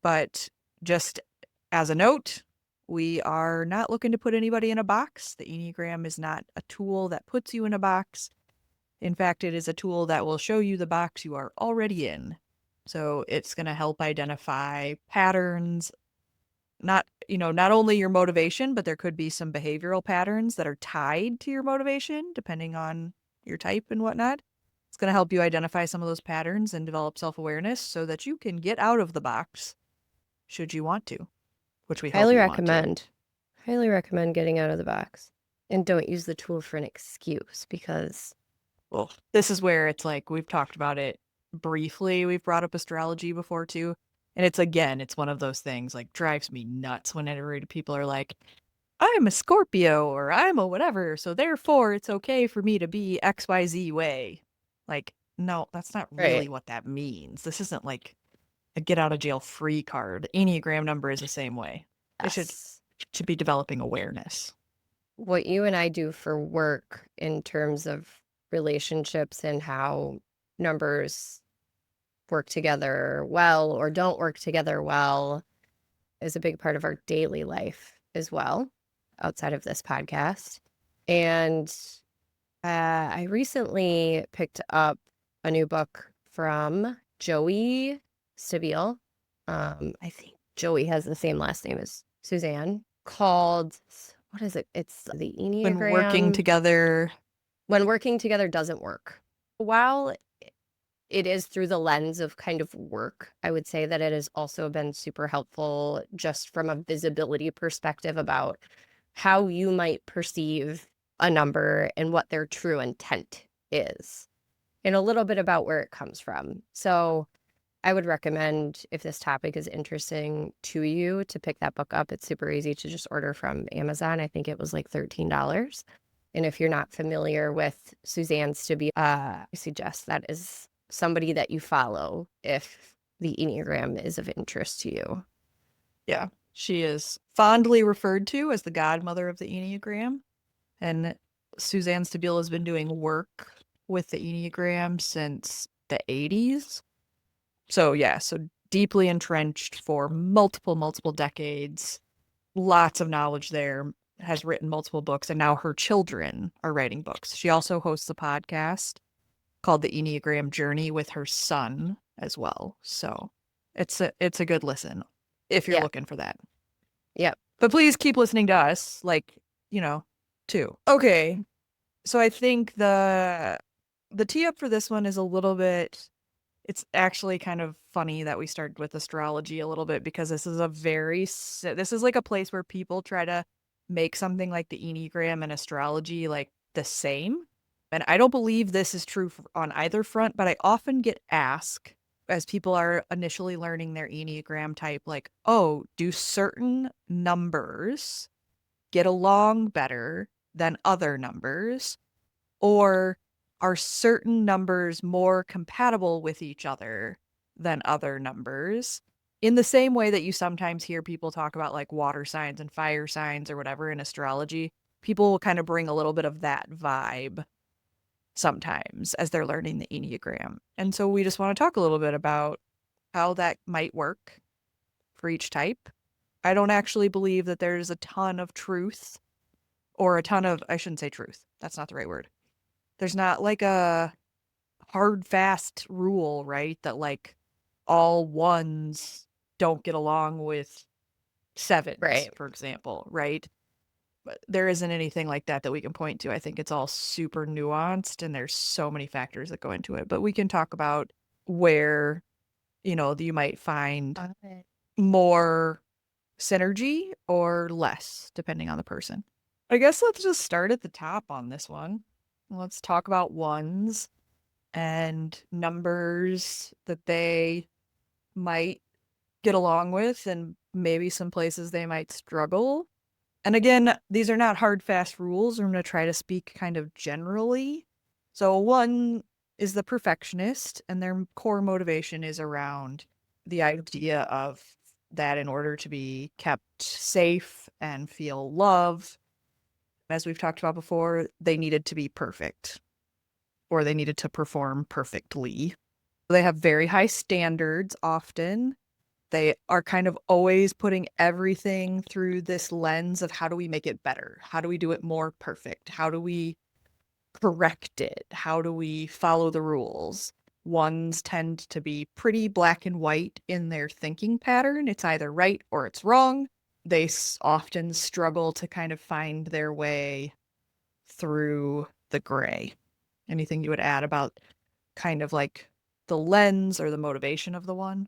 But just as a note, we are not looking to put anybody in a box. The Enneagram is not a tool that puts you in a box. In fact, it is a tool that will show you the box you are already in. So it's going to help identify patterns, not only your motivation, but there could be some behavioral patterns that are tied to your motivation, depending on your type and whatnot. It's going to help you identify some of those patterns and develop self-awareness so that you can get out of the box should you want to, which we hope Highly you want to. recommend. Highly recommend getting out of the box. And don't use the tool for an excuse because Well, this is where it's like we've talked about it briefly. We've brought up astrology before too. And it's one of those things like drives me nuts whenever people are like, I'm a Scorpio or I'm a whatever, so therefore it's okay for me to be XYZ way. Like, no, that's not right. really what that means. This isn't like a get out of jail free card. Enneagram number is the same way. It Yes. should be developing awareness. What you and I do for work in terms of relationships and how numbers work together well or don't work together well is a big part of our daily life as well, outside of this podcast. And I recently picked up a new book from Joey Stabile. I think Joey has the same last name as Suzanne, called, what is it? It's the When working Enneagram. together, When Working Together Doesn't Work. While it is through the lens of kind of work, I would say that it has also been super helpful just from a visibility perspective about how you might perceive a number and what their true intent is, and a little bit about where it comes from. So I would recommend, if this topic is interesting to you, to pick that book up. It's super easy to just order from Amazon. I think it was like $13. And if you're not familiar with Suzanne Stabile, I suggest that is somebody that you follow if the Enneagram is of interest to you. yeah, she is fondly referred to as the godmother of the Enneagram. And Suzanne Stabile has been doing work with the Enneagram since the 80s. So, yeah, so deeply entrenched for multiple decades. Lots of knowledge there, has written multiple books, and now her children are writing books. She also hosts a podcast called the Enneagram Journey with her son as well. So it's a good listen if you're Yeah. looking for that. Yep. But please keep listening to us, too. Okay. So I think the tee up for this one is a little bit, it's actually kind of funny that we started with astrology a little bit because this is like a place where people try to make something like the Enneagram and astrology like the same. And I don't believe this is true on either front, but I often get asked as people are initially learning their Enneagram type, like, oh, do certain numbers get along better than other numbers? Or are certain numbers more compatible with each other than other numbers? In the same way that you sometimes hear people talk about like water signs and fire signs or whatever in astrology, people will kind of bring a little bit of that vibe sometimes as they're learning the Enneagram. And so we just want to talk a little bit about how that might work for each type. I don't actually believe that there's a ton of truth or a ton of, I shouldn't say truth. That's not the right word. There's not like a hard, fast rule, right? That like all ones don't get along with sevens, Right. for example, right? But there isn't anything like that that we can point to. I think it's all super nuanced and there's so many factors that go into it. But we can talk about where, you might find more synergy or less, depending on the person. I guess let's just start at the top on this one. Let's talk about ones and numbers that they might get along with and maybe some places they might struggle. And again, these are not hard, fast rules. I'm going to try to speak kind of generally. So, one is the perfectionist, and their core motivation is around the idea of that in order to be kept safe and feel love, as we've talked about before, they needed to be perfect or they needed to perform perfectly. They have very high standards often, They are kind of always putting everything through this lens of how do we make it better? How do we do it more perfect? How do we correct it? How do we follow the rules? Ones tend to be pretty black and white in their thinking pattern. It's either right or it's wrong. They often struggle to kind of find their way through the gray. Anything you would add about kind of like the lens or the motivation of the one?